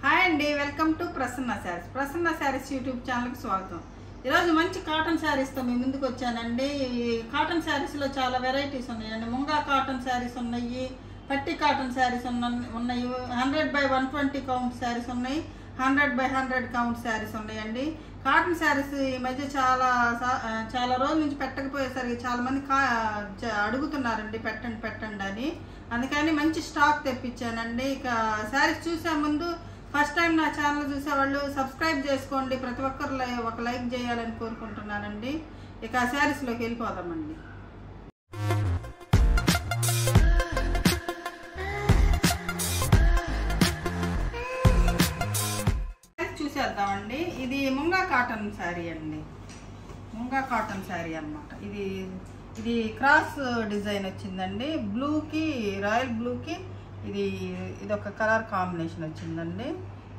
Hi అండి, welcome to Prasanna saris. Prasanna saris YouTube ఛానల్కి స్వాగతం. ఈరోజు మంచి కాటన్ శారీస్తో మీ ముందుకు వచ్చానండి. ఈ కాటన్ శారీస్లో చాలా వెరైటీస్ ఉన్నాయండి. ముంగా కాటన్ శారీస్ ఉన్నాయి, పట్టి కాటన్ శారీస్ ఉన్నాయి, 100/120 కౌంట్ శారీస్ ఉన్నాయి, 100/100 కౌంట్ శారీస్ ఉన్నాయండి. కాటన్ శారీస్ ఈ మధ్య చాలా రోజుల నుంచి పెట్టకపోయేసరికి చాలామంది అడుగుతున్నారండి పెట్టండి అని. అందుకని మంచి స్టాక్ తెప్పించానండి. ఇక శారీస్ చూసే ముందు ఫస్ట్ టైం నా ఛానల్ చూసేవాళ్ళు సబ్స్క్రైబ్ చేసుకోండి. ప్రతి ఒక్కరు ఒక లైక్ చేయాలని కోరుకుంటున్నానండి. ఇక శారీస్లోకి వెళ్ళిపోదామండి. చూసేద్దామండి. ఇది ముంగా కాటన్ శారీ అండి. ముంగా కాటన్ శారీ అన్నమాట. ఇది క్రాస్ డిజైన్ వచ్చిందండి. బ్లూకి, రాయల్ బ్లూకి ఇది ఒక కలర్ కాంబినేషన్ వచ్చిందండి.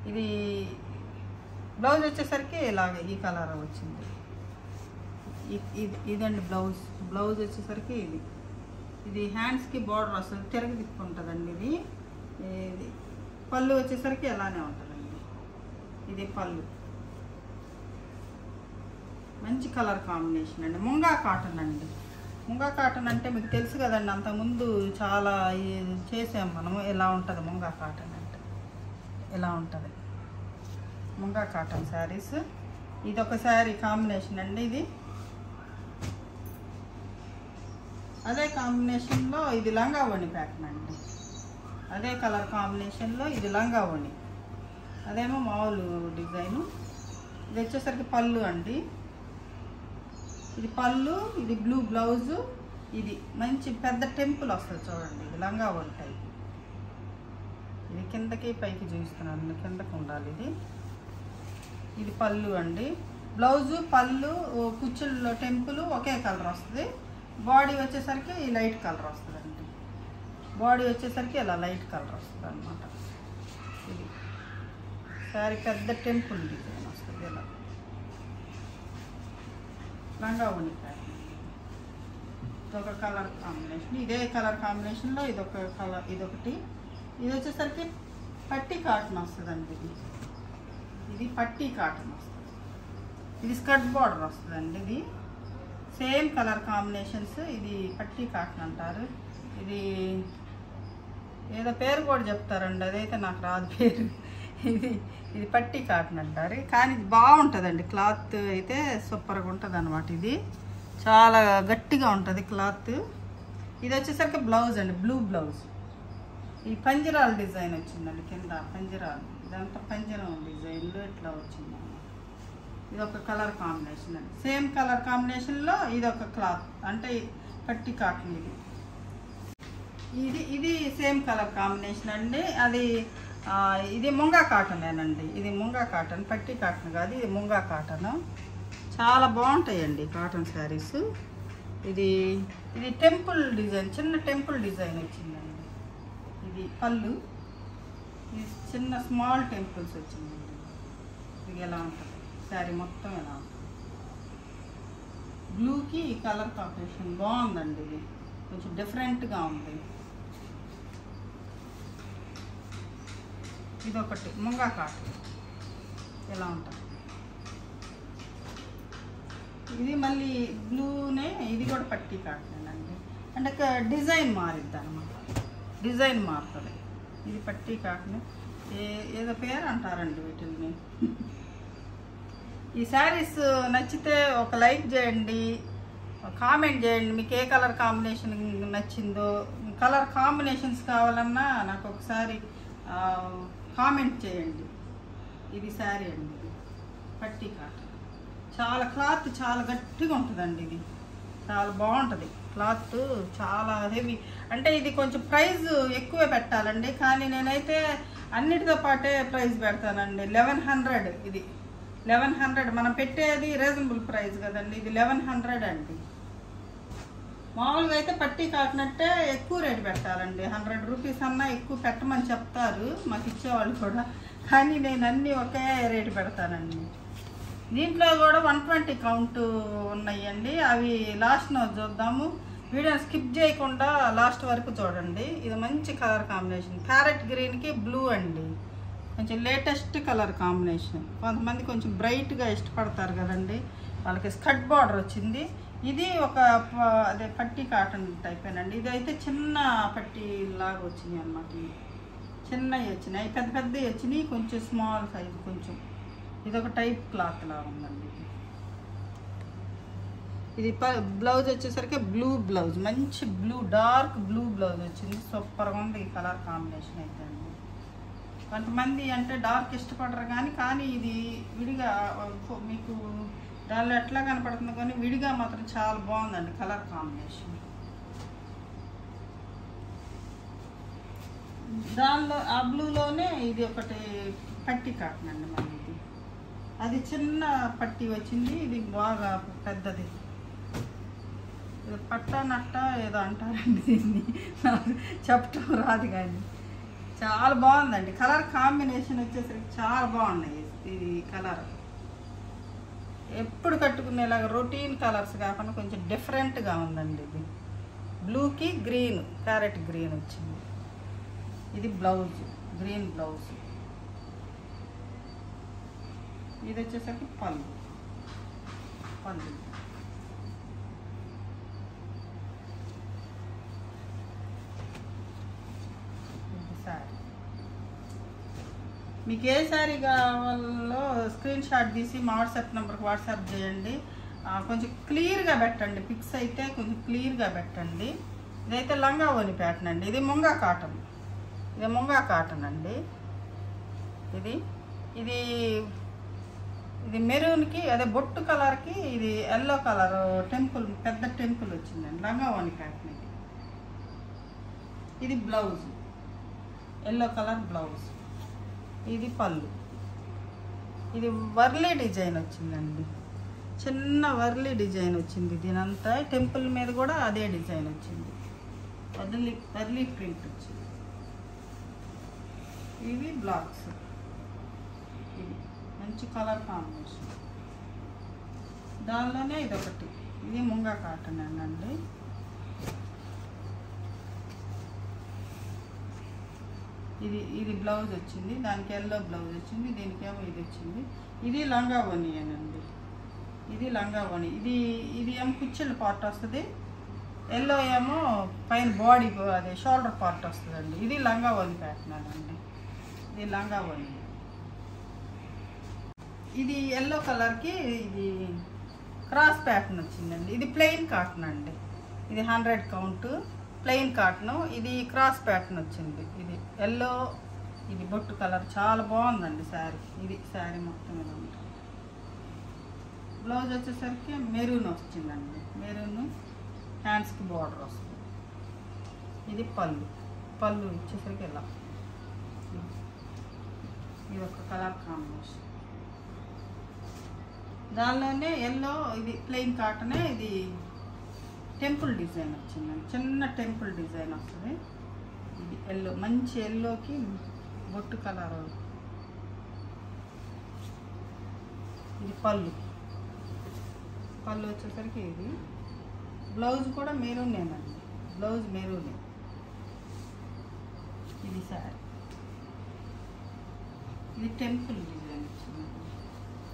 ఇది బ్లౌజ్ వచ్చేసరికి ఇలాగే ఈ కలర్ వచ్చింది. ఇదండి బ్లౌజ్ వచ్చేసరికి ఇది హ్యాండ్స్కి బార్డర్ వస్తుంది, తిరగ తిప్పుకుంటుందండి. ఇది పళ్ళు వచ్చేసరికి ఇలానే ఉంటుందండి. ఇది పళ్ళు. మంచి కలర్ కాంబినేషన్ అండి. ముంగా కాటన్ అండి. ముంగా కాటన్ అంటే మీకు తెలుసు కదండి, అంతకుముందు చాలా చేసాం మనము. ఎలా ఉంటుంది ముంగా కాటన్ అంటే, ఎలా ఉంటుంది ముంగా కాటన్ శారీస్. ఇది ఒక శారీ కాంబినేషన్ అండి. ఇది అదే కాంబినేషన్లో ఇది లంగా ఓణి ప్యాటర్న్ అండి. అదే కలర్ కాంబినేషన్లో ఇది లంగా ఓణి, అదేమో మామూలు డిజైను. ఇది వచ్చేసరికి పళ్ళు అండి. ఇది పళ్ళు, ఇది బ్లూ బ్లౌజు. ఇది మంచి పెద్ద టెంపుల్ వస్తుంది చూడండి. ఇది లంగా ఓణి టైప్. ఇది కిందకి పైకి చూపిస్తున్నాను, కిందకి ఉండాలి. ఇది పళ్ళు అండి. బ్లౌజు, పళ్ళు, కుచ్చుల్లో టెంపుల్ ఒకే కలర్ వస్తుంది. బాడీ వచ్చేసరికి లైట్ కలర్ వస్తుందండి. బాడీ వచ్చేసరికి ఇలా లైట్ కలర్ వస్తుంది అన్నమాట. ఇది సారీ పెద్ద టెంపుల్ డిజైన్ వస్తుంది. ఇలా లంగా ఓణి ప్యాటర్న్. ఇదొక కలర్ కాంబినేషన్. ఇదే కలర్ కాంబినేషన్లో ఇదొక కలర్, ఇదొకటి. ఇది వచ్చేసరికి పట్టి కాటన్ వస్తుందండి. ఇది పట్టి కాటన్ వస్తుంది. ఇది స్కర్ట్ బార్డర్ వస్తుందండి. ఇది సేమ్ కలర్ కాంబినేషన్స్. ఇది పట్టి కాటన్ అంటారు. ఇది ఏదో పేరు కూడా చెప్తారండి, అదైతే నాకు రాదు పేరు. ఇది పట్టి కాటన్ అంటారు. కానీ ఇది బాగుంటుందండి. క్లాత్ అయితే సూపర్గా ఉంటుంది అన్నమాట. ఇది చాలా గట్టిగా ఉంటుంది క్లాత్. ఇది వచ్చేసరికి బ్లౌజ్ అండి, బ్లూ బ్లౌజ్. ఈ పంజరాల డిజైన్ వచ్చిందండి. కింద పంజరాలు, ఇదంతా పంజరం డిజైన్లో ఇట్లా వచ్చింది. ఇది ఒక కలర్ కాంబినేషన్ అండి. సేమ్ కలర్ కాంబినేషన్లో ఇది ఒక క్లాత్ అంటే పట్టి కాటన్. ఇది సేమ్ కలర్ కాంబినేషన్ అండి. ఇది ముంగా కాటనేనండి. ఇది ముంగా కాటన్, పట్టి కాటన్ కాదు, ఇది ముంగా కాటన్. చాలా బాగుంటాయండి కాటన్ శారీస్. ఇది టెంపుల్ డిజైన్, చిన్న టెంపుల్ డిజైన్ వచ్చిందండి. ఇది పళ్ళు, ఇది చిన్న స్మాల్ టెంపుల్స్ వచ్చిందండి. ఇది ఎలా ఉంటుంది శారీ మొత్తం ఎలా ఉంటుంది. బ్లూకి ఈ కలర్ కాంబినేషన్ బాగుందండి. ఇది కొంచెం డిఫరెంట్గా ఉంది. ఇది ఒకటి ముంగా కాటన్ ఎలా ఉంటుంది. ఇది మళ్ళీ బ్లూనే, ఇది కూడా పట్టి కాటన్ అండి. అంటే డిజైన్ మారిద్ది అనమాట, డిజైన్ మారుతుంది. ఇది పట్టి కాటన్, ఏదో పేరు అంటారండి వీటిని. ఈ శారీస్ నచ్చితే ఒక లైక్ చేయండి, కామెంట్ చేయండి. మీకు ఏ కలర్ కాంబినేషన్ నచ్చిందో, కలర్ కాంబినేషన్స్ కావాలన్నా నాకు ఒకసారి కామెంట్ చేయండి. ఇది శారీ అండి. ఇది పట్టి కాటన్. చాలా క్లాత్ చాలా గట్టిగా ఉంటుందండి. ఇది చాలా బాగుంటుంది క్లాత్, చాలా హెవీ. అంటే ఇది కొంచెం ప్రైస్ ఎక్కువే పెట్టాలండి, కానీ నేనైతే అన్నిటితో పాటే ప్రైస్ పెడతానండి. 1100. ఇది 1100. మనం పెట్టేది రీజనబుల్ ప్రైస్ కదండి. ఇది 1100 అండి. మామూలుగా అయితే పట్టి కాటనంటే ఎక్కువ రేటు పెట్టాలండి. 100 రూపీస్ అన్నా ఎక్కువ పెట్టమని చెప్తారు మాకు ఇచ్చేవాళ్ళు కూడా, కానీ నేను అన్నీ ఒకే రేటు పెడతానండి. దీంట్లో కూడా 120 కౌంట్ ఉన్నాయండి. అవి లాస్ట్ను చూద్దాము. వీడియోని స్కిప్ చేయకుండా లాస్ట్ వరకు చూడండి. ఇది మంచి కలర్ కాంబినేషన్, ప్యారెట్ గ్రీన్కి బ్లూ అండి. కొంచెం లేటెస్ట్ కలర్ కాంబినేషన్. కొంతమంది కొంచెం బ్రైట్గా ఇష్టపడతారు కదండి, వాళ్ళకి స్కర్ట్ బార్డర్ వచ్చింది. ఇది ఒక అదే పట్టీ కాటన్ టైప్ ఏనండి. ఇది అయితే చిన్న పట్టీ లాగా వచ్చినాయి అన్నమాట. చిన్నవి వచ్చినాయి, పెద్ద పెద్దవి వచ్చినాయి, కొంచెం స్మాల్ సైజు కొంచెం. ఇది ఒక టైప్ క్లాత్ లాగా ఉందండి. ఇది బ్లౌజ్ వచ్చేసరికి బ్లూ బ్లౌజ్, మంచి బ్లూ, డార్క్ బ్లూ బ్లౌజ్ వచ్చింది. సూపర్గా ఉంది ఈ కలర్ కాంబినేషన్ అయితే అండి. కొంతమంది అంటే డార్క్ ఇష్టపడరు కానీ ఇది విడిగా మీకు దానిలో ఎట్లా కనపడుతుంది కానీ విడిగా మాత్రం చాలా బాగుందండి కలర్ కాంబినేషన్. దానిలో ఆ బ్లూలోనే ఇది ఒకటి పట్టీ కాటన్ అండి మళ్ళీ. ఇది అది చిన్న పట్టీ వచ్చింది, ఇది బాగా పెద్దది. ఇది పట్టా నట్ట ఏదో అంటారండి, దీన్ని నాకు చెప్పటం రాదు కానీ చాలా బాగుందండి. కలర్ కాంబినేషన్ వచ్చేసరికి చాలా బాగున్నాయి. ఇది కలర్ ఎప్పుడు కట్టుకునేలాగా రొటీన్ కలర్స్ కాకుండా కొంచెం డిఫరెంట్గా ఉందండి. ఇది బ్లూకి గ్రీన్, ప్యారెట్ గ్రీన్ వచ్చింది. ఇది బ్లౌజ్, గ్రీన్ బ్లౌజ్. ఇది వచ్చేసరికి పళ్ళు. మీకు ఏ శారీ కావాలో స్క్రీన్ షాట్ తీసి మా వాట్సాప్ నెంబర్కి వాట్సాప్ చేయండి. కొంచెం క్లియర్గా పెట్టండి, పిక్స్ అయితే కొంచెం క్లియర్గా పెట్టండి. ఇదైతే లంగా ఓని ప్యాటర్న్ అండి. ఇది ముంగా కాటన్, ఇది ముంగా కాటన్ అండి. ఇది ఇది ఇది మెరూన్కి అదే బొట్టు కలర్కి ఇది ఎల్లో కలర్ టెంపుల్, పెద్ద టెంపుల్ వచ్చిందండి. లంగా ఓని ప్యాటర్న్ ఇది. ఇది బ్లౌజ్, ఎల్లో కలర్ బ్లౌజ్. ఇది పళ్ళు. ఇది వర్లీ డిజైన్ వచ్చిందండి, చిన్న వర్లీ డిజైన్ వచ్చింది. దీనంతా టెంపుల్ మీద కూడా అదే డిజైన్ వచ్చింది, వర్లీ ప్రింట్ వచ్చింది. ఇవి బ్లాక్స్. ఇది మంచి కలర్ కాంబినేషన్. దానిలోనే ఇదొకటి, ఇది ముంగా కాటన్ అండి. ఇది బ్లౌజ్ వచ్చింది, దానికి ఎల్లో బ్లౌజ్ వచ్చింది, దీనికేమో ఇది వచ్చింది. ఇది లంగా ఓని అండి. ఇది లంగా ఓని. ఇది ఏమో కుచ్చిళ్ళ పార్ట్ వస్తుంది, ఎల్లో ఏమో పైన బాడీ అదే షోల్డర్ పార్ట్ వస్తుందండి. ఇది లంగా ఓని ప్యాటర్న్ అండి. ఇది లంగా ఓని. ఇది ఎల్లో కలర్కి ఇది క్రాస్ ప్యాటర్న్ వచ్చిందండి. ఇది ప్లెయిన్ కాటన్ అండి. ఇది 100 కౌంట్ ప్లెయిన్ కాటన్. ఇది క్రాస్ ప్యాటర్న్ వచ్చింది. ఇది ఎల్లో, ఇది బొట్టు కలర్ చాలా బాగుందండి శారీ. ఇది శారీ మొత్తం ఇలా ఉంటుంది. బ్లౌజ్ వచ్చేసరికి మెరూన్ వచ్చిందండి. మెరూన్ హ్యాండ్స్కి బార్డర్ వస్తుంది. ఇది పళ్ళు వచ్చేసరికి ఇలా. ఇది ఒక కలర్ కాంబినేషన్. దానిలోనే ఎల్లో, ఇది ప్లెయిన్ కాటనే, ఇది టెంపుల్ డిజైన్ వచ్చిందండి. చిన్న టెంపుల్ డిజైన్ వస్తుంది. ఇది ఎల్లో, మంచి ఎల్లోకి బొట్టు కలర్. ఇది పళ్ళు వచ్చేసరికి ఇది బ్లౌజ్ కూడా మెరూనేనండి. బ్లౌజ్ మెరూనే. ఇది శారీ. ఇది టెంపుల్ డిజైన్ వచ్చిందండి,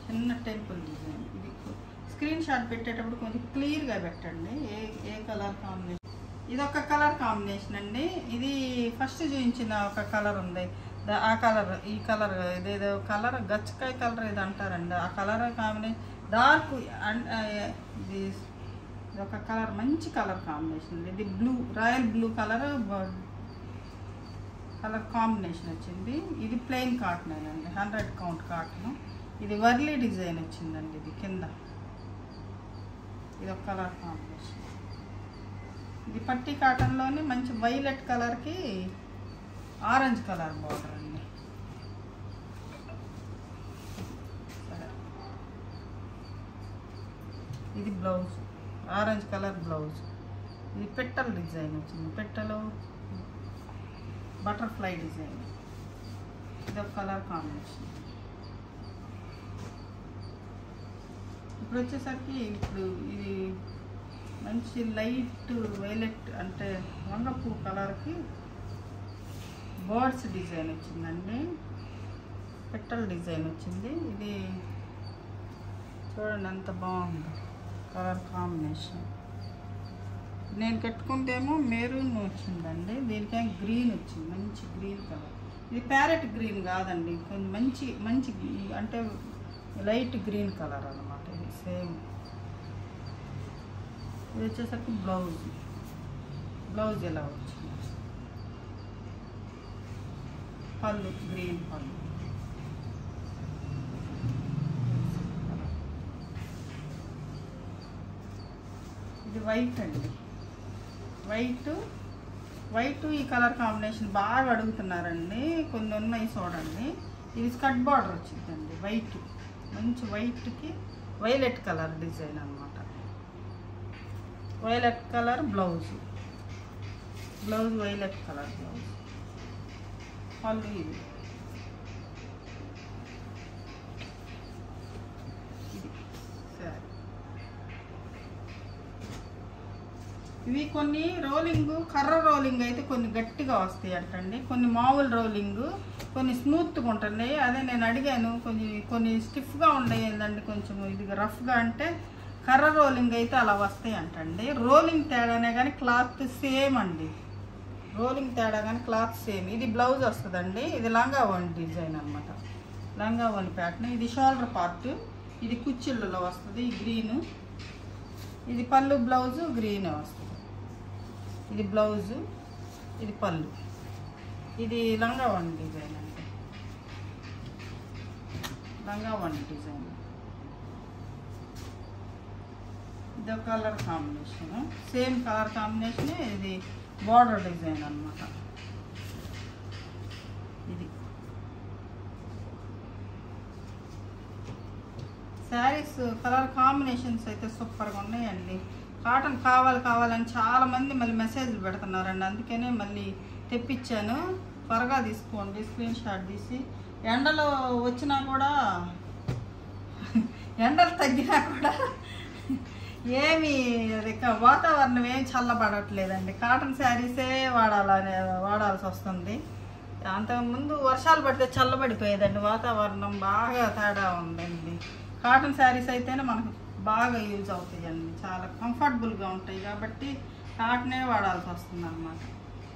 చిన్న టెంపుల్ డిజైన్. ఇది స్క్రీన్ షాట్ పెట్టేటప్పుడు కొంచెం క్లియర్గా పెట్టండి ఏ కలర్ కాంబినేషన్. ఇది ఒక కలర్ కాంబినేషన్ అండి. ఇది ఫస్ట్ చూపించిన ఒక కలర్ ఉంది, ఆ కలర్, ఈ కలర్, ఇదేదో కలర్ గచ్చకాయ కలర్ ఇది అంటారండి. ఆ కలర్ కాంబినేషన్ డార్క్. ఇది ఒక కలర్, మంచి కలర్ కాంబినేషన్. ఇది blue, royal blue colour combination వచ్చింది. ఇది ప్లెయిన్ కాటన్ అండి, 100 కౌంట్ కాటన్. ఇది వర్లీ డిజైన్ వచ్చిందండి. ఇది కింద ఇది ఒక కలర్ కాంబినేషన్. ఇది పట్టీ కాటన్లోని మంచి వైలెట్ కలర్కి ఆరెంజ్ కలర్ బార్డర్ అండి. ఇది బ్లౌజ్, ఆరెంజ్ కలర్ బ్లౌజ్. ఇది పెట్టల్ డిజైన్ వచ్చింది, పెట్టలు బటర్ఫ్లై డిజైన్. ఇది ఒక కలర్ కాంబినేషన్. ఇప్పుడు వచ్చేసరికి ఇది మంచి లైట్ వైలెట్ అంటే వంగపూ కలర్కి బర్డ్స్ డిజైన్ వచ్చిందండి. పెటల్ డిజైన్ వచ్చింది. ఇది చూడండి ఎంత బాగుందో కలర్ కాంబినేషన్. నేను కట్టుకుంటేమో మెరూన్ వచ్చిందండి, దీనికేమో గ్రీన్ వచ్చింది, మంచి గ్రీన్ కలర్. ఇది ప్యారెట్ గ్రీన్ కాదండి, కొంచెం మంచి మంచి అంటే లైట్ గ్రీన్ కలర్ అన్నమాట. ఇది సేమ్. ఇది వచ్చేసరికి బ్లౌజ్ ఎలా వచ్చింది, పళ్ళు గ్రీన్ పళ్ళు. ఇది వైట్ అండి, వైట్ ఈ కలర్ కాంబినేషన్ బాగా అడుగుతున్నారండి, కొన్ని ఉన్నాయి చూడండి. ఇది స్కర్ట్ బార్డర్ వచ్చిందండి, వైట్ మంచి వైట్కి వైలెట్ కలర్ డిజైన్ అన్నమాట. Violet colour blouse violet colour blouse. పళ్ళు ఇది సరే. ఇవి కొన్ని రోలింగ్, కర్ర రోలింగ్ అయితే కొన్ని గట్టిగా వస్తాయి అంటండి, కొన్ని మామూలు రోలింగ్ కొన్ని స్మూత్గా ఉంటుంది. అదే నేను అడిగాను, కొన్ని స్టిఫ్గా ఉండేవి ఏంటండి, కొంచెం ఇది రఫ్గా అంటే కర్ర రోలింగ్ అయితే అలా వస్తాయి అంటండి. రోలింగ్ తేడానే కానీ క్లాత్ సేమ్ అండి, రోలింగ్ తేడా కానీ క్లాత్ సేమ్. ఇది బ్లౌజ్ వస్తుందండి, ఇది లంగా ఓణి డిజైన్ అనమాట, లంగా ఓణి ప్యాటర్న్. ఇది షోల్డర్ పార్ట్, ఇది కుచ్చిళ్ళలో వస్తుంది గ్రీను. ఇది పళ్ళు బ్లౌజు గ్రీనే వస్తుంది. ఇది బ్లౌజు, ఇది పళ్ళు. ఇది లంగా ఓణి డిజైన్ అండి, లంగా ఓణి డిజైన్. ఇది colour combination, same colour combination. ఇది బార్డర్ డిజైన్ అన్నమాట. ఇది శారీస్ కలర్ కాంబినేషన్స్ అయితే సూపర్గా ఉన్నాయండి. కాటన్ కావాలని చాలామంది మళ్ళీ మెసేజ్లు పెడుతున్నారండి, అందుకనే మళ్ళీ తెప్పించాను. త్వరగా తీసుకోండి, స్క్రీన్ షాట్ తీసి. ఎండలు వచ్చినా కూడా, ఎండలు తగ్గినా కూడా ఏమి వాతావరణం ఏం చల్లబడట్లేదండి. కాటన్ శారీసే వాడాల్సి వస్తుంది. అంతకుముందు వర్షాలు పడితే చల్లబడిపోయేదండి, వాతావరణం బాగా తేడా ఉందండి. కాటన్ శారీస్ అయితేనే మనకు బాగా యూజ్ అవుతాయండి, చాలా కంఫర్టబుల్గా ఉంటాయి కాబట్టి కాటనే వాడాల్సి వస్తుంది అన్నమాట.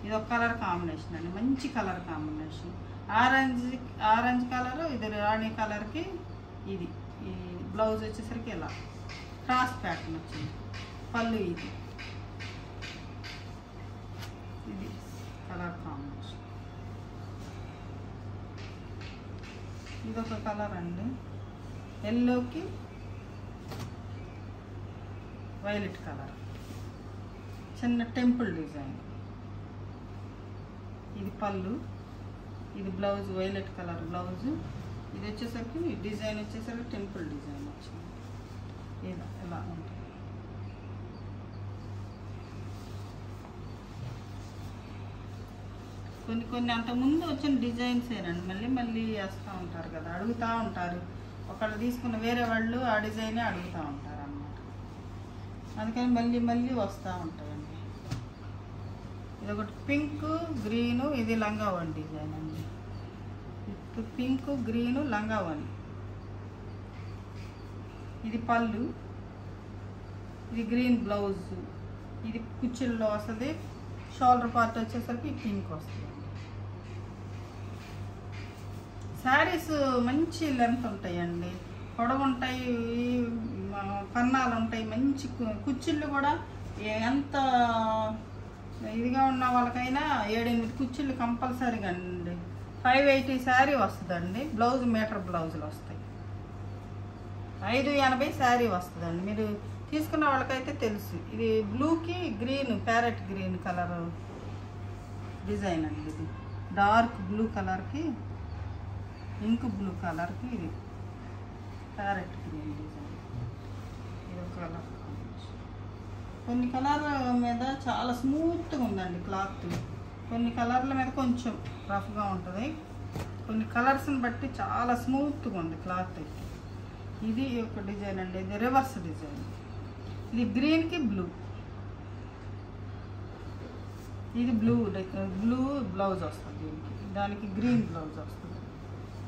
ఇది ఒక కలర్ కాంబినేషన్ అండి, మంచి కలర్ కాంబినేషన్. ఆరెంజ్ కలర్, ఇది రాణి కలర్కి ఇది ఈ బ్లౌజ్ వచ్చేసరికి ఇలా క్రాస్ ప్యాటర్న్ వచ్చింది. పళ్ళు ఇది కలర్ కాంబినేషన్. ఇదొక కలర్ అండి, ఎల్లోకి వైలెట్ కలర్, చిన్న టెంపుల్ డిజైన్. ఇది పళ్ళు, ఇది బ్లౌజ్ వైలెట్ కలర్ బ్లౌజు. ఇది వచ్చేసరికి డిజైన్ వచ్చేసరికి టెంపుల్ డిజైన్ వచ్చింది. ఇలా ఉంటుంది. కొన్ని అంతకుముందు వచ్చిన డిజైన్స్ ఏనండి, మళ్ళీ వేస్తూ ఉంటారు కదా, అడుగుతూ ఉంటారు. ఒకళ్ళు తీసుకున్న వేరే వాళ్ళు ఆ డిజైనే అడుగుతూ ఉంటారు అన్నమాట, అందుకని మళ్ళీ వస్తూ ఉంటాయండి. ఇది ఒకటి పింక్ గ్రీను, ఇది లంగా ఓణి డిజైన్ అండి. పింక్ గ్రీను లంగా ఓణి. ఇది పళ్ళు, ఇది గ్రీన్ బ్లౌజ్, ఇది కుచ్చిళ్ళలో వస్తుంది. షోల్డర్ పార్ట్ వచ్చేసరికి పింక్ వస్తుంది. శారీస్ మంచి లెంత్ ఉంటాయండి, పొడవు ఉంటాయి, కన్నాలు ఉంటాయి, మంచి కుచ్చిళ్ళు కూడా ఎంత ఇదిగా ఉన్న వాళ్ళకైనా 7-8 కుచ్చిళ్ళు కంపల్సరీగా అండి. 580 శారీ వస్తుందండి. బ్లౌజ్ మీటర్ బ్లౌజులు వస్తాయి. 580 శారీ వస్తుందండి. మీరు తీసుకున్న వాళ్ళకైతే తెలుసు. ఇది బ్లూకి green, parrot green colour design అండి. ఇది డార్క్ బ్లూ కలర్కి ఇంక్ బ్లూ కలర్కి ఇది ప్యారెట్ గ్రీన్ డిజైన్. ఇది ఒక కలర్. కొన్ని కలర్ల మీద చాలా స్మూత్గా ఉందండి క్లాత్, కొన్ని కలర్ల మీద కొంచెం రఫ్గా ఉంటుంది, కొన్ని కలర్స్ని బట్టి చాలా స్మూత్గా ఉంది క్లాత్ అయితే. ఇది ఒక డిజైన్ అండి, ఇది రివర్స్ డిజైన్. ఇది గ్రీన్కి బ్లూ, ఇది బ్లూ బ్లౌజ్ వస్తుంది దీనికి, దానికి గ్రీన్ బ్లౌజ్ వస్తుంది.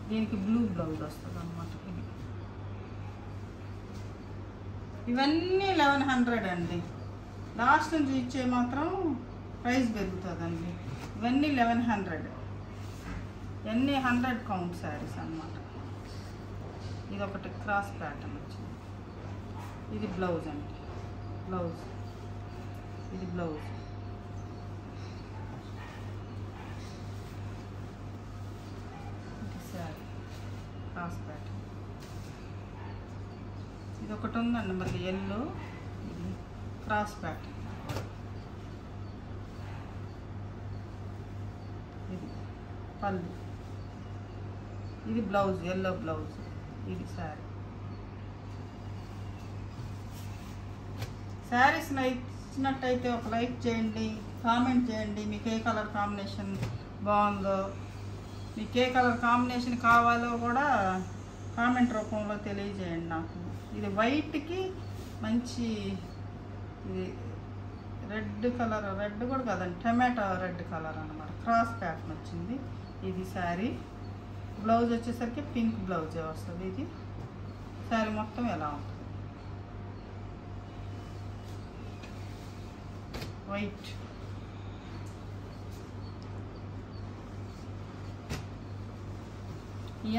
దీనికి బ్లూ బ్లౌజ్ వస్తుంది అన్నమాట. ఇవన్నీ 1100 అండి. లాస్ట్ నుంచి ఇచ్చే మాత్రం ప్రైస్ పెరుగుతుందండి. ఇవన్నీ 1100, ఇవన్నీ 100 కౌంట్ శారీస్ అన్నమాట. ఇది ఒకటి క్రాస్ ప్యాటర్న్ వచ్చింది. ఇది బ్లౌజ్ అండి, బ్లౌజ్. ఇది బ్లౌజ్. ఇది శారీ క్రాస్ ప్యాటర్న్. ఇది ఒకటి ఉందండి మరి ఎల్లో, ఇది క్రాస్ ప్యాటర్న్. ఇది పళ్ళు. ఇది బ్లౌజ్, ఎల్లో బ్లౌజ్. ఇది శారీ. శారీస్ నచ్చినట్టయితే ఒక లైక్ చేయండి, కామెంట్ చేయండి. మీకు ఏ కలర్ కాంబినేషన్ బాగుందో, మీకు ఏ కలర్ కాంబినేషన్ కావాలో కూడా కామెంట్ రూపంలో తెలియజేయండి నాకు. ఇది వైట్కి మంచి, ఇది రెడ్ కలర్, రెడ్ కూడా కాదండి, టమాటో రెడ్ కలర్ అన్నమాట. క్రాస్ ప్యాటర్న్ వచ్చింది. ఇది శారీ. బ్లౌజ్ వచ్చేసరికి పింక్ బ్లౌజే వస్తుంది. ఇది శారీ మొత్తం ఎలా ఉంటుంది, వైట్.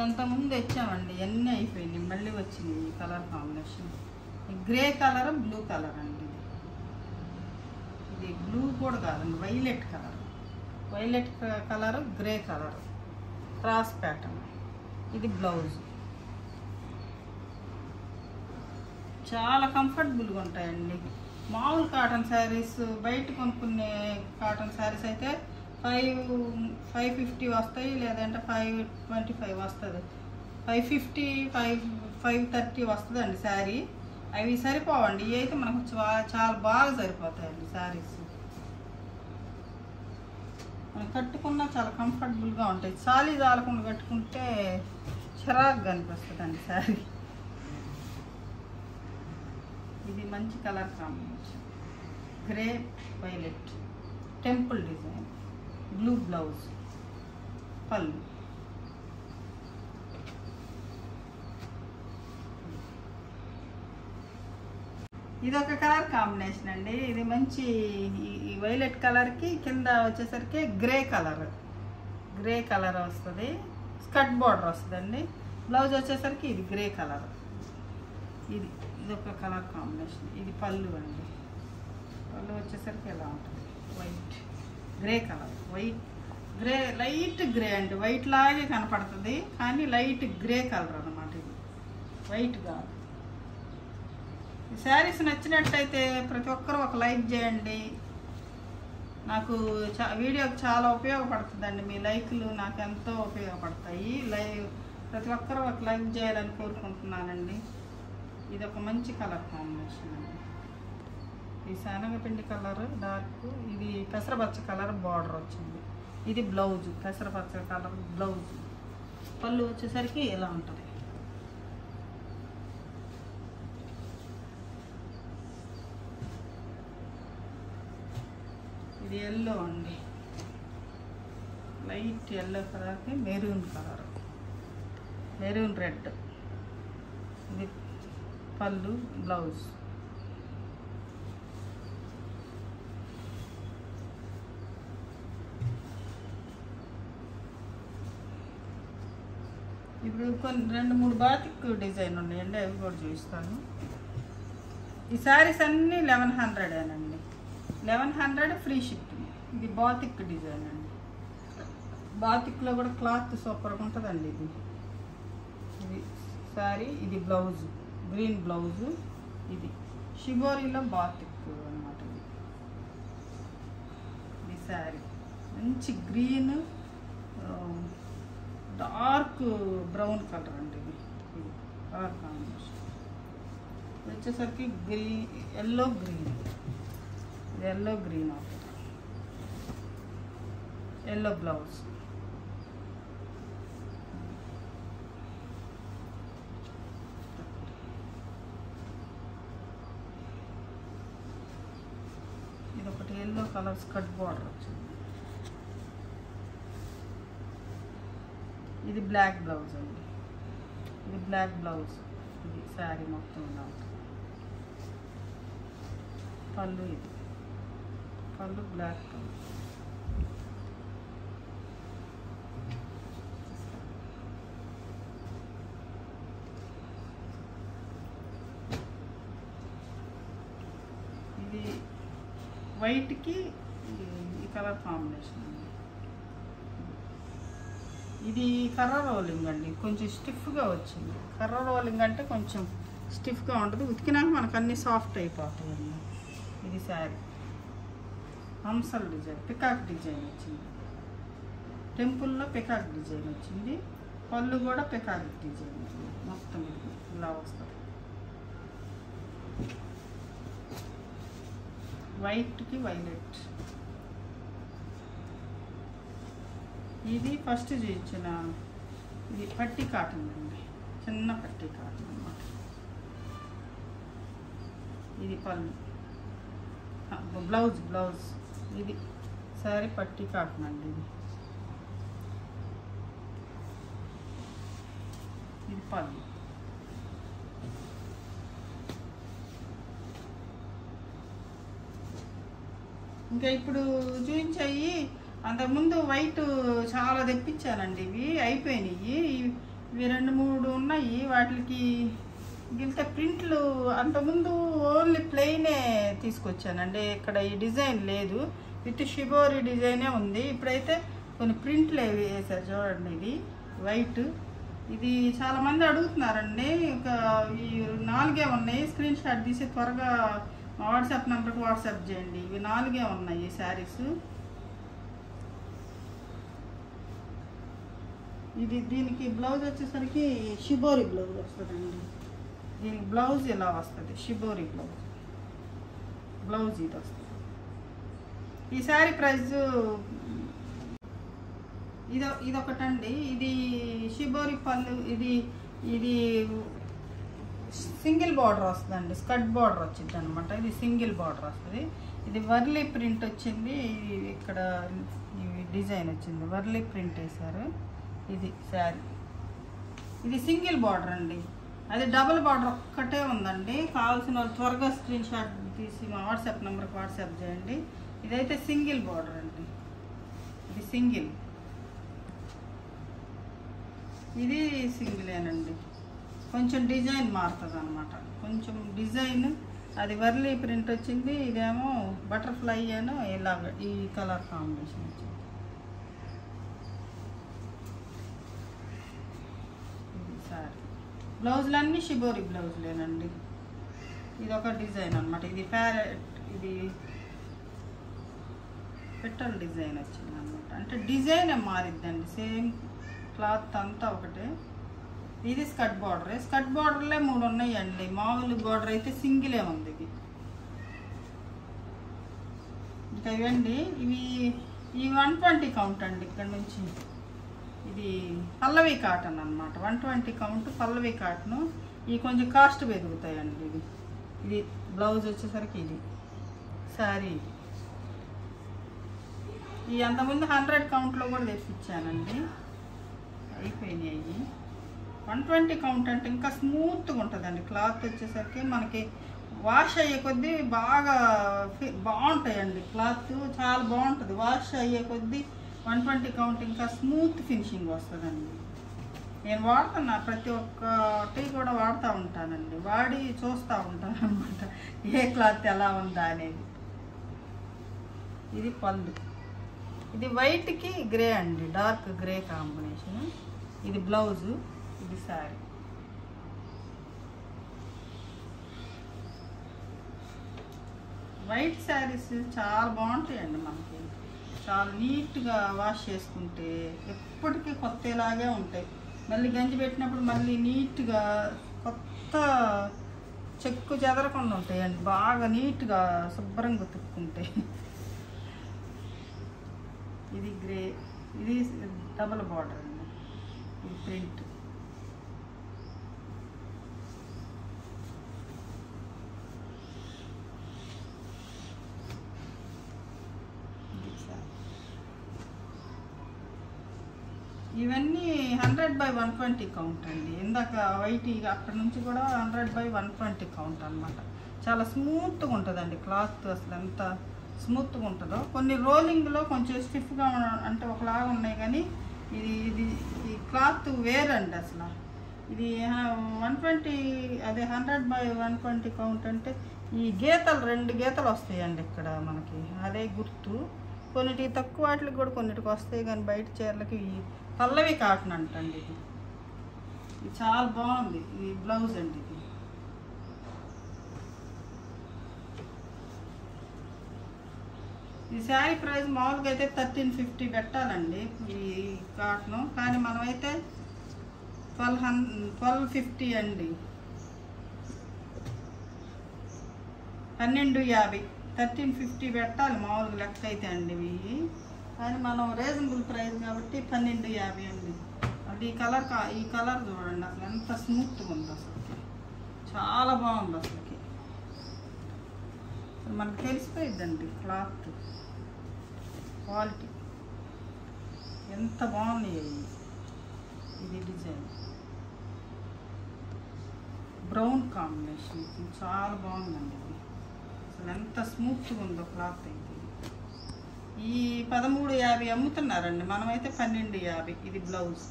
ఇంతకుముందు తెచ్చామండి, ఎన్ని అయిపోయింది, మళ్ళీ వచ్చింది ఈ colour combination. Grey colour, blue colour అండి. ఇది బ్లూ కూడా కాదండి, violet colour. Violet colour, grey colour, cross pattern. ఇది బ్లౌజ్. చాలా కంఫర్టబుల్గా ఉంటాయండి. మామూలు కాటన్ శారీస్, బయట కొనుక్కునే కాటన్ శారీస్ అయితే 550 వస్తాయి, లేదంటే 525 వస్తుంది. 550, 530 వస్తుందండి శారీ. అవి సరిపోవండి. ఇవి అయితే మనకు చాలా బాగా సరిపోతాయండి శారీస్. మనం కట్టుకున్నా చాలా కంఫర్టబుల్గా ఉంటాయి. చాలీ జాలకుండా కట్టుకుంటే చిరాకుగా అనిపిస్తుందండి శారీ. ఇది మంచి colour combination. Grey violet, temple design, blue blouse, పళ్ళు. ఇదొక కలర్ కాంబినేషన్ అండి. ఇది మంచి ఈ వైలెట్ కలర్కి కింద వచ్చేసరికి గ్రే కలర్ వస్తుంది. స్కర్ట్ బార్డర్ వస్తుందండి. బ్లౌజ్ వచ్చేసరికి ఇది గ్రే కలర్. ఇదొక కలర్ కాంబినేషన్. ఇది పళ్ళు అండి. పళ్ళు వచ్చేసరికి ఎలా ఉంటుంది, white, grey colour. White grey, light grey అండి. వైట్ లాగే కనపడుతుంది కానీ లైట్ గ్రే కలర్ అన్నమాట. ఇది వైట్ కాదు. ఈ శారీస్ నచ్చినట్టయితే ప్రతి ఒక్కరు ఒక లైక్ చేయండి. నాకు వీడియోకి చాలా ఉపయోగపడుతుందండి. మీ లైక్లు నాకు ఎంతో ఉపయోగపడతాయి. ప్రతి ఒక్కరు ఒక లైక్ చేయాలని కోరుకుంటున్నానండి. ఇది ఒక మంచి కలర్ కాంబినేషన్ అండి. ఈ శనగపిండి కలర్ డార్క్, ఇది పెసరపచ్చ కలర్ బార్డర్ వచ్చింది. ఇది బ్లౌజ్, పెసరపచ్చ కలర్ బ్లౌజ్. పళ్ళు వచ్చేసరికి ఇలా ఉంటుంది. ఇది ఎల్లో అండి, లైట్ ఎల్లో కలర్కి మెరూన్ కలర్, మెరూన్ రెడ్. ఇది పళ్ళు, బ్లౌజ్. ఇప్పుడు కొన్ని 2-3 బాతిక్ డిజైన్ ఉన్నాయండి, అవి కూడా చూపిస్తాను. ఈ శారీస్ అన్నీ 1100 1100 ఫ్రీ షిప్పింగ్. ఇది బాతిక్ డిజైన్ అండి. బాతిక్లో కూడా క్లాత్ సూపర్గా ఉంటుందండి. ఇది శారీ, ఇది బ్లౌజ్, గ్రీన్ బ్లౌజ్. ఇది షిబోరీలో బాతిక్ అన్నమాట. ఇది శారీ మంచి గ్రీన్, డార్క్ బ్రౌన్ కలర్ అండి. ఇది కలర్ కాంబినేషన్ వచ్చేసరికి green, yellow green. Yellow green అవుతుంది. Yellow blouse. ఇది ఒకటి ఎల్లో కలర్ స్కర్ట్ బార్డర్ వచ్చింది. ఇది బ్లాక్ బ్లౌజ్ అండి, ఇది బ్లాక్ బ్లౌజ్. ఇది శారీ మొత్తం ఇలా ఉంటుంది. పళ్ళు, ఇది పళ్ళు బ్లాక్ పళ్ళు. ఇది వైట్కి ఈ కలర్ కాంబినేషన్ అండి. ఇది కర్ర రోలింగ్ అండి, కొంచెం స్టిఫ్గా వచ్చింది. కర్ర రోలింగ్ అంటే కొంచెం స్టిఫ్గా ఉంటుంది, ఉతికినాక మనకు అన్నీ సాఫ్ట్ అయిపోతాయండి. ఇది శారీ హంసల్ డిజైన్, పికాక్ డిజైన్ వచ్చింది. టెంపుల్లో పికాక్ డిజైన్ వచ్చింది. పళ్ళు కూడా పికాక్ డిజైన్ మొత్తం ఇది ఇలా వస్తుంది. వైట్కి వైలెట్. ఇది ఫస్ట్ చూపించిన ఇది పట్టీ కాటన్ అండి, చిన్న పట్టీ కాటన్ అన్నమాట. ఇది పళ్ళు, బ్లౌజ్ బ్లౌజ్. ఇది శారీ పట్టీ కాటన్ అండి. ఇది పళ్ళు. ఇంకా ఇప్పుడు చూపించాయి. అంతకుముందు వైట్ చాలా తెప్పించానండి, ఇవి అయిపోయినాయి. ఇవి 2-3 ఉన్నాయి. వాటికి గిల్తే ప్రింట్లు అంతకుముందు ఓన్లీ ప్లెయినే తీసుకొచ్చానండి. ఇక్కడ ఈ డిజైన్ లేదు, విత్ షిబోరి డిజైనే ఉంది. ఇప్పుడైతే కొన్ని ప్రింట్లు వేసారు చూడండి. ఇది వైట్. ఇది చాలామంది అడుగుతున్నారండి. ఇంకా ఈ 4 ఉన్నాయి. స్క్రీన్ షాట్ తీసి త్వరగా వాట్సాప్ నెంబర్కి వాట్సాప్ చేయండి. ఇవి 4 ఉన్నాయి ఈ శారీస్. ఇది దీనికి బ్లౌజ్ వచ్చేసరికి షిబోరి బ్లౌజ్ వస్తుందండి. దీనికి బ్లౌజ్ ఇలా వస్తుంది, షిబోరి బ్లౌజ్. బ్లౌజ్ ఇది వస్తుంది. ఈ శారీ ప్రైస్ ఇదొకటండి. ఇది షిబోరి పళ్ళు. ఇది సింగిల్ బార్డర్ వస్తుందండి, స్కర్ట్ బార్డర్ వచ్చింది అనమాట. ఇది సింగిల్ బార్డర్ వస్తుంది. ఇది వర్లీ ప్రింట్ వచ్చింది. ఇక్కడ డిజైన్ వచ్చింది, వర్లీ ప్రింట్ వేశారు. ఇది శారీ. ఇది సింగిల్ బార్డర్ అండి. అది డబుల్ బార్డర్ ఒక్కటే ఉందండి. కావాల్సిన వాళ్ళు త్వరగా స్క్రీన్ షాట్ తీసి మా వాట్సాప్ నెంబర్కి వాట్సాప్ చేయండి. ఇదైతే సింగిల్ బార్డర్ అండి. ఇది సింగిల్, ఇది సింగిలేనండి. కొంచెం డిజైన్ మారుతుంది అనమాట, కొంచెం డిజైన్. అది వర్లీ ప్రింట్ వచ్చింది. ఇదేమో బటర్ఫ్లై అని ఇలాగ ఈ కలర్ కాంబినేషన్ వచ్చింది. సారీ బ్లౌజులన్నీ షిబోరి బ్లౌజులేనండి. ఇది ఒక డిజైన్ అనమాట. ఇది ప్యారెట్, ఇది పెటల్ డిజైన్ వచ్చింది అనమాట. అంటే డిజైన్ మారిద్దండి, సేమ్ క్లాత్ అంతా ఒకటే. ఇది స్కర్ట్ బార్డర్. స్కర్ట్ బార్డర్లే 3 ఉన్నాయండి. మామూలు బార్డర్ అయితే సింగిలే ఉంది. ఇది ఇంకా ఇవండి. ఈ 120 కౌంట్ అండి. ఇక్కడ నుంచి ఇది పల్లవి కాటన్ అనమాట. 120 కౌంట్ పల్లవి కాటన్. ఇవి కొంచెం కాస్ట్ పెరుగుతాయండి. ఇది బ్లౌజ్ వచ్చేసరికి ఇది శారీ. ఈ అంతకుముందు 100 కౌంట్లో కూడా తెప్పించానండి, అయిపోయినాయి. 120 కౌంట్ అంటే ఇంకా స్మూత్గా ఉంటుందండి. క్లాత్ వచ్చేసరికి మనకి వాష్ అయ్యే కొద్దీ బాగా బాగుంటాయండి. క్లాత్ చాలా బాగుంటుంది. వాష్ అయ్యే కొద్దీ 120 కౌంట్ ఇంకా స్మూత్ ఫినిషింగ్ వస్తుందండి. నేను వాడుతున్నా, ప్రతి ఒక్కటి కూడా వాడుతూ ఉంటానండి. వాడి చూస్తూ ఉంటాను అనమాట, ఏ క్లాత్ ఎలా ఉందా అనేది. ఇది పళ్ళు. ఇది వైట్కి గ్రే అండి, డార్క్ గ్రే కాంబినేషన్. ఇది బ్లౌజు, ఇది శారీ. వైట్ శారీస్ చాలా బాగుంటాయండి. మనకి చాలా నీట్గా వాష్ చేసుకుంటే ఎప్పటికీ కొత్తలాగే ఉంటాయి. మళ్ళీ గంజి పెట్టినప్పుడు మళ్ళీ నీట్గా కొత్త చెక్కు చెదరకుండా ఉంటాయండి. బాగా నీట్గా శుభ్రంగా ఉతుక్కుంటే. ఇది గ్రే, ఇది డబల్ బార్డర్ అండి. ఇది ప్రింట్. ఇవన్నీ ఇవన్నీ 100/120 కౌంట్ అండి. ఇందాక వైట్ అక్కడ నుంచి కూడా 100/120 కౌంట్ అనమాట. చాలా స్మూత్గా ఉంటుందండి క్లాత్, అసలు ఎంత స్మూత్గా ఉంటుందో. కొన్ని రోలింగ్లో కొంచెం స్టిఫ్గా అంటే ఒకలాగా ఉన్నాయి, కానీ ఇది ఈ క్లాత్ వేరండి అసలు. ఇది 120 అదే 100/120 కౌంట్ అంటే ఈ గీతలు 2 గీతలు వస్తాయండి ఇక్కడ మనకి, అదే గుర్తు. కొన్నిటికి తక్కువ వాటికి కూడా కొన్నిటికి వస్తాయి, కానీ బయట చీరలకి పల్లవి కాటన్ అంటండి. ఇది చాలా బాగుంది. ఇది బ్లౌజ్ అండి. ఇది ఈ శారీ ప్రైస్ మామూలుగా అయితే 1350 పెట్టాలండి ఈ కాటన్, కానీ మనమైతే 1250 అండి. 1250 1350 పెట్టాలి మామూలుగా లెక్క అయితే అండి ఇవి, కానీ మనం రీజనబుల్ ప్రైస్ కాబట్టి 1250 అండి. అది ఈ కలర్ చూడండి అసలు ఎంత స్మూత్గా ఉంది, అసలు చాలా బాగుంది. అసలుకి మనకు తెలిసిపోయిద్దండి క్లాత్ క్వాలిటీ ఎంత బాగున్నాయి. ఇది డిజైన్ బ్రౌన్ కాంబినేషన్ చాలా బాగుందండి. ఇది అసలు ఎంత స్మూత్గా ఉందో క్లాత్ అయితే. ఈ 1350 అమ్ముతున్నారండి, మనమైతే 1250. ఇది బ్లౌజ్.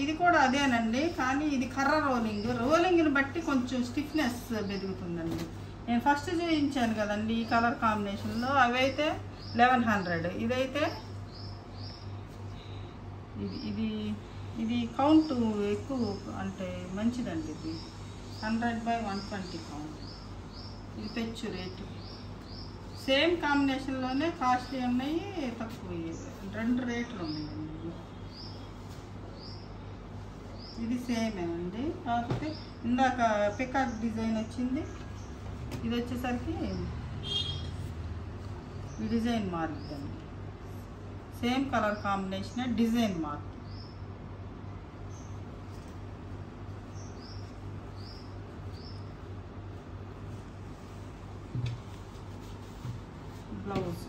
ఇది కూడా అదేనండి, కానీ ఇది కర్ర రోలింగ్ని బట్టి కొంచెం స్టిఫ్నెస్ పెరుగుతుందండి. నేను ఫస్ట్ చూపించాను కదండి ఈ కలర్ కాంబినేషన్లో, అవి అయితే 1100. ఇదైతే ఇది కౌంట్ ఎక్కువ అంటే మంచిదండి. ఇది 100/120 కౌంట్. ఇది పెచ్చు రేటు. సేమ్ కాంబినేషన్లోనే కాస్ట్లీ ఉన్నాయి, తక్కువ 2 రేట్లు ఉన్నాయండి. ఇది సేమేనండి, కాకపోతే ఇందాక పికాక్ డిజైన్ వచ్చింది, ఇది వచ్చేసరికి ఈ డిజైన్ మారుద్దండి. సేమ్ కలర్ కాంబినేషన్, డిజైన్ మారుతుంది. బ్లౌజ్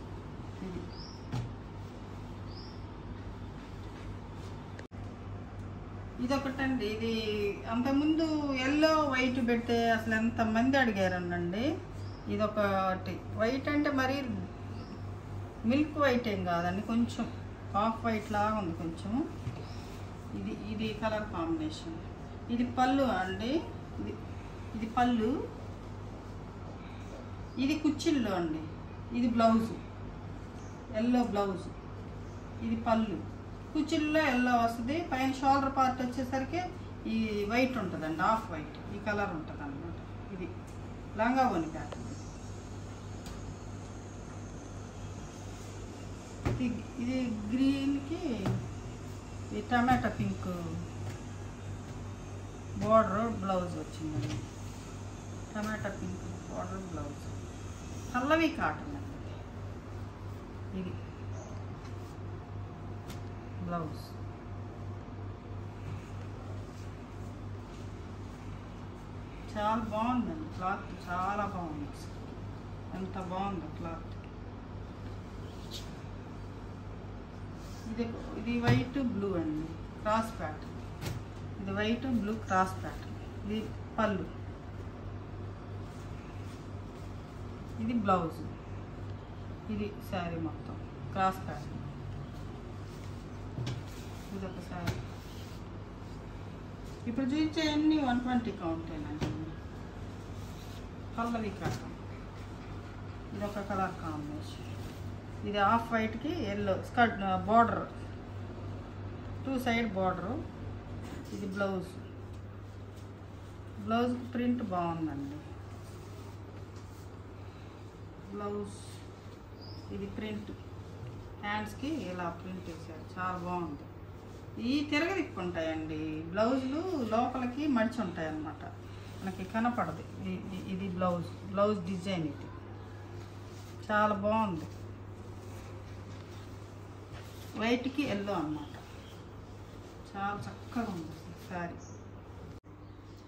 ఇదొకటండి. ఇది అంతకుముందు ఎల్లో వైట్ పెడితే అసలు ఎంతమంది అడిగారనండి. ఇదొకటి వైట్ అంటే మరీ మిల్క్ వైట్ ఏం కాదండి, కొంచెం హాఫ్ వైట్ లాగా ఉంది కొంచెం. ఇది కలర్ కాంబినేషన్. ఇది పళ్ళు అండి. ఇది పళ్ళు, ఇది కుచ్చిళ్ళు అండి. ఇది బ్లౌజు, ఎల్లో బ్లౌజ్. ఇది పళ్ళు, కుచ్చిళ్ళలో ఎల్లో వస్తుంది. పైన షోల్డర్ పార్ట్ వచ్చేసరికి ఈ వైట్ ఉంటుందండి, హాఫ్ వైట్. ఈ కలర్ ఉంటుంది అన్నమాట. ఇది లంగా ఓని ప్యాటర్న్. ఇది గ్రీన్కి ఈ టమాటా పింక్ బార్డర్ బ్లౌజ్ వచ్చిందండి. టమాటా పింక్ బార్డర్ బ్లౌజ్. పల్లవి కాటన్ అండి. ఇది బ్లౌజ్. చాలా బాగుందండి క్లాత్, చాలా బాగుంది. ఎంత బాగుందో క్లాత్. ఇది వైట్ బ్లూ అండి, క్రాస్ ప్యాటర్న్. ఇది వైట్ బ్లూ క్రాస్ ప్యాటర్న్. ఇది పళ్ళు, ఇది బ్లౌజ్. ఇది శారీ మొత్తం క్రాస్ ప్యాటర్న్. ఇది ఒక శారీ. ఇప్పుడు చూపించేవన్నీ 120 కౌంటేనండి. పల్లవి కాటన్. ఇది ఒక కలర్ కాంబినేషన్. ఇది హాఫ్ వైట్కి yellow skirt border, 2 side border. ఇది బ్లౌజ్. బ్లౌజ్ ప్రింట్ బాగుందండి. బ్లౌజ్ ఇది ప్రింట్, హ్యాండ్స్కి ఇలా ప్రింట్ వేసారు, చాలా బాగుంది. ఈ తిరగదిప్పుంటాయండి బ్లౌజులు, లోపలికి మడిచి ఉంటాయి అన్నమాట, మనకి కనపడదు. ఇది బ్లౌజ్ డిజైన్. ఇది చాలా బాగుంది. వైట్కి ఎల్లో అన్నమాట, చాలా చక్కగా ఉంది శారీ.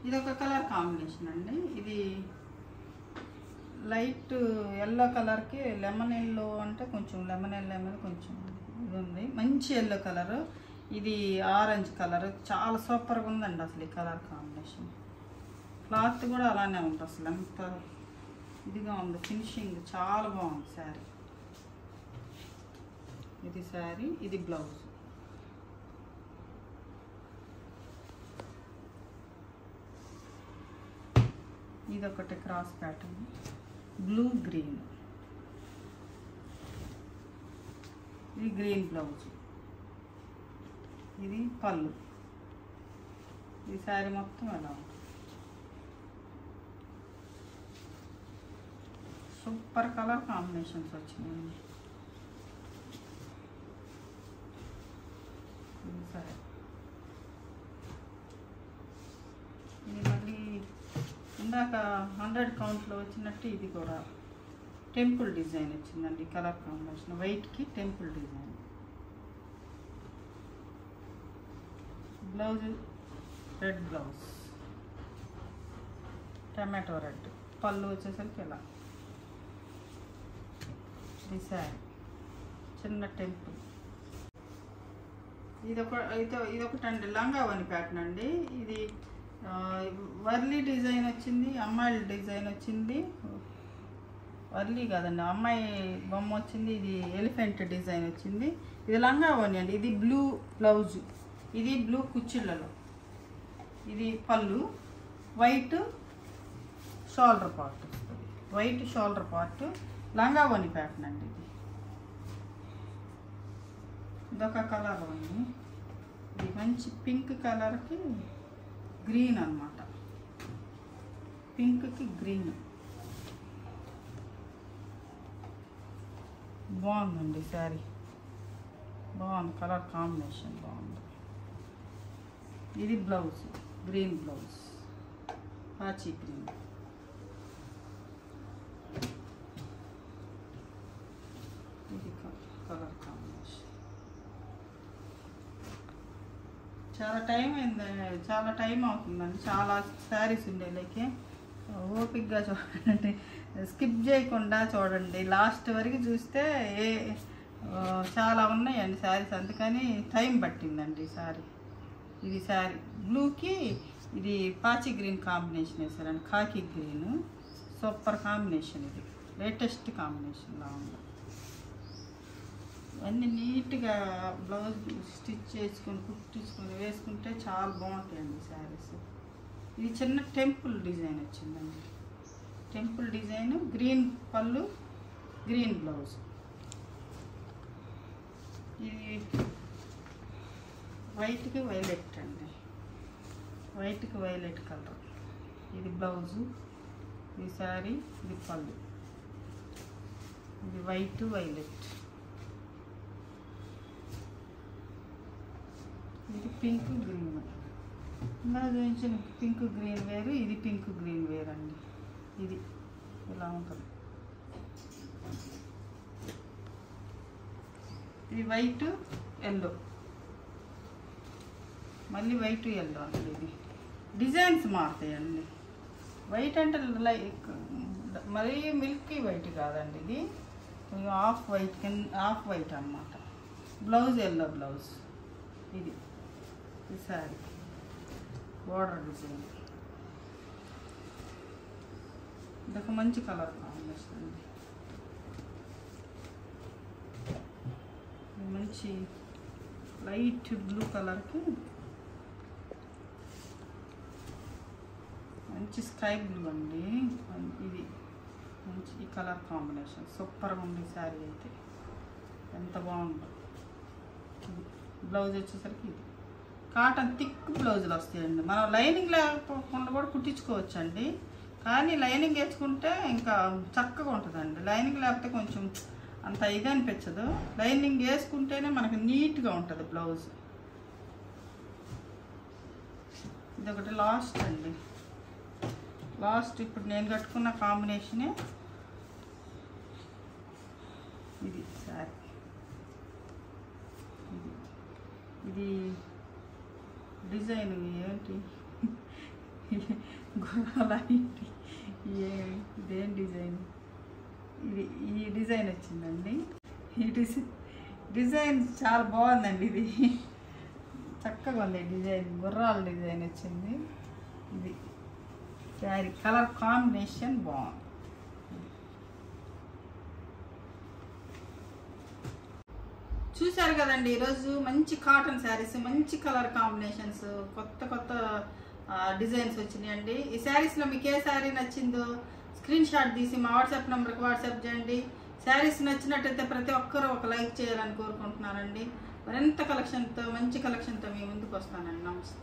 ఇది ఒక కలర్ కాంబినేషన్ అండి. ఇది లైట్ ఎల్లో కలర్కి లెమన్ ఎల్లో అంటే కొంచెం లెమన్ ఎల్లో మీద కొంచెం ఇది ఉంది, మంచి ఎల్లో కలరు. ఇది ఆరెంజ్ కలర్, చాలా సూపర్గా ఉందండి అసలు ఈ కలర్ కాంబినేషన్. క్లాత్ కూడా అలానే ఉంది, అసలు ఎంత ఇదిగా ఉంది, ఫినిషింగ్ చాలా బాగుంది శారీ. ఇది శారీ, ఇది బ్లౌజ్. ఇదొకటి క్రాస్ ప్యాటర్న్, బ్లూ గ్రీన్. ఇది గ్రీన్ బ్లౌజ్, ఇది పళ్ళు. ఈ శారీ మొత్తం ఎలా ఉంటుంది, సూపర్ కలర్ కాంబినేషన్స్ వచ్చినాయి. సరే, ఇది మళ్ళీ ఇందాక 100 కౌంట్లో వచ్చినట్టు ఇది కూడా టెంపుల్ డిజైన్ వచ్చిందండి. కలర్ కాంబినేషన్ వైట్కి temple design. Blouse red blouse, tomato red. పళ్ళు వచ్చేసరికి ఇలా. ఇది శారీ, చిన్న టెంపుల్. ఇదొకటండి లంగా వని ప్యాటర్న్ అండి. ఇది వర్లీ డిజైన్ వచ్చింది, అమ్మాయిల డిజైన్ వచ్చింది. వర్లీ కాదండి, అమ్మాయి బొమ్మ వచ్చింది. ఇది ఎలిఫెంట్ డిజైన్ వచ్చింది. ఇది లంగా వని అండి. ఇది బ్లూ బ్లౌజ్, ఇది బ్లూ కుచ్చిళ్ళలో. ఇది పళ్ళు, white shoulder part, white shoulder part. లంగా వని ప్యాటర్న్ అండి ఇది. ఇదొక కలర్ ఉంది, ఇది మంచి పింక్ కలర్కి గ్రీన్ అన్నమాట. పింక్కి గ్రీన్ బాగుందండి శారీ, బాగుంది కలర్ కాంబినేషన్ బాగుంది. ఇది బ్లౌజ్, గ్రీన్ బ్లౌజ్, పాచి గ్రీన్. ఇది కలర్ కాంబినేషన్. చాలా టైం అయిందండి, చాలా టైం అవుతుందండి. చాలా శారీస్ ఉండేలాకి ఓపిక్గా చూడండి, స్కిప్ చేయకుండా చూడండి, లాస్ట్ వరకు చూస్తే చాలా ఉన్నాయండి శారీస్, అందుకని టైం పట్టిందండి ఈ శారీ. ఇది శారీ బ్లూకి ఇది పాచి గ్రీన్ కాంబినేషన్ వేసారండి, కాకి గ్రీన్. సూపర్ కాంబినేషన్, ఇది లేటెస్ట్ కాంబినేషన్లా ఉంది. అన్నీ నీట్గా బ్లౌజ్ స్టిచ్ చేసుకొని కుట్టించుకొని వేసుకుంటే చాలా బాగుంటాయండి శారీస్. ఇది చిన్న టెంపుల్ డిజైన్ వచ్చిందండి, టెంపుల్ డిజైన్. గ్రీన్ పళ్ళు, గ్రీన్ బ్లౌజ్. ఇది వైట్కి వైలెట్ అండి, వైట్కి వైలెట్ కలర్. ఇది బ్లౌజు, ఇది శారీ, ఇది పళ్ళు. ఇది వైట్ వైలెట్. ఇది పింక్ గ్రీన్. ఇలా చూపించిన పింక్ గ్రీన్ వేరు, ఇది పింక్ గ్రీన్ వేరు అండి. ఇది ఇలా ఉంటుంది. ఇది వైట్ ఎల్లో, మళ్ళీ వైట్ ఎల్లో అండి. ఇది డిజైన్స్ మారుతాయండి. వైట్ అంటే లైక్ మరీ మిల్కీ వైట్ కాదండి, ఇది ఆఫ్ వైట్, ఆఫ్ వైట్ అన్నమాట. Blouse yellow blouse. ఇది ఈ శారీ బోర్డర్ డిజైన్. ఇదొక మంచి కలర్ కాంబినేషన్ అండి, మంచి లైట్ బ్లూ కలర్కి మంచి స్కై బ్లూ అండి. ఇది మంచి ఈ కలర్ కాంబినేషన్ సూపర్గా ఉంది శారీ అయితే, ఎంత బాగుందో. బ్లౌజ్ వచ్చేసరికి ఇది కాటన్ థిక్ బ్లౌజులు వస్తాయండి. మనం లైనింగ్ లేకుండా కూడా కుట్టించుకోవచ్చు అండి, కానీ లైనింగ్ వేసుకుంటే ఇంకా చక్కగా ఉంటుందండి. లైనింగ్ లేకపోతే కొంచెం అంత ఇది అనిపించదు, లైనింగ్ వేసుకుంటేనే మనకు నీట్గా ఉంటుంది బ్లౌజ్. ఇదొకటి లాస్ట్ అండి, లాస్ట్ ఇప్పుడు నేను కట్టుకున్న కాంబినేషనే ఇది శారీ. ఇది డిజైన్ ఏంటి గుర్రాల ఏంటి, ఇదేం డిజైన్ ఇది ఈ డిజైన్ వచ్చిందండి. ఈ డిజైన్ చాలా బాగుందండి. ఇది చక్కగా ఉంది డిజైన్, గుర్రాల డిజైన్ వచ్చింది. ఇది శారీ కలర్ కాంబినేషన్ బాగుంది. చూశారు కదండి, ఈరోజు మంచి కాటన్ శారీస్, మంచి కలర్ కాంబినేషన్స్, కొత్త కొత్త డిజైన్స్ వచ్చినాయండి. ఈ శారీస్లో మీకు ఏ శారీ నచ్చిందో స్క్రీన్ షాట్ తీసి మా వాట్సాప్ నెంబర్కి వాట్సాప్ చేయండి. శారీస్ నచ్చినట్టయితే ప్రతి ఒక్కరూ ఒక లైక్ చేయాలని కోరుకుంటున్నానండి. మరింత కలెక్షన్తో, మంచి కలెక్షన్తో మీ ముందుకు వస్తానండి. నమస్తే.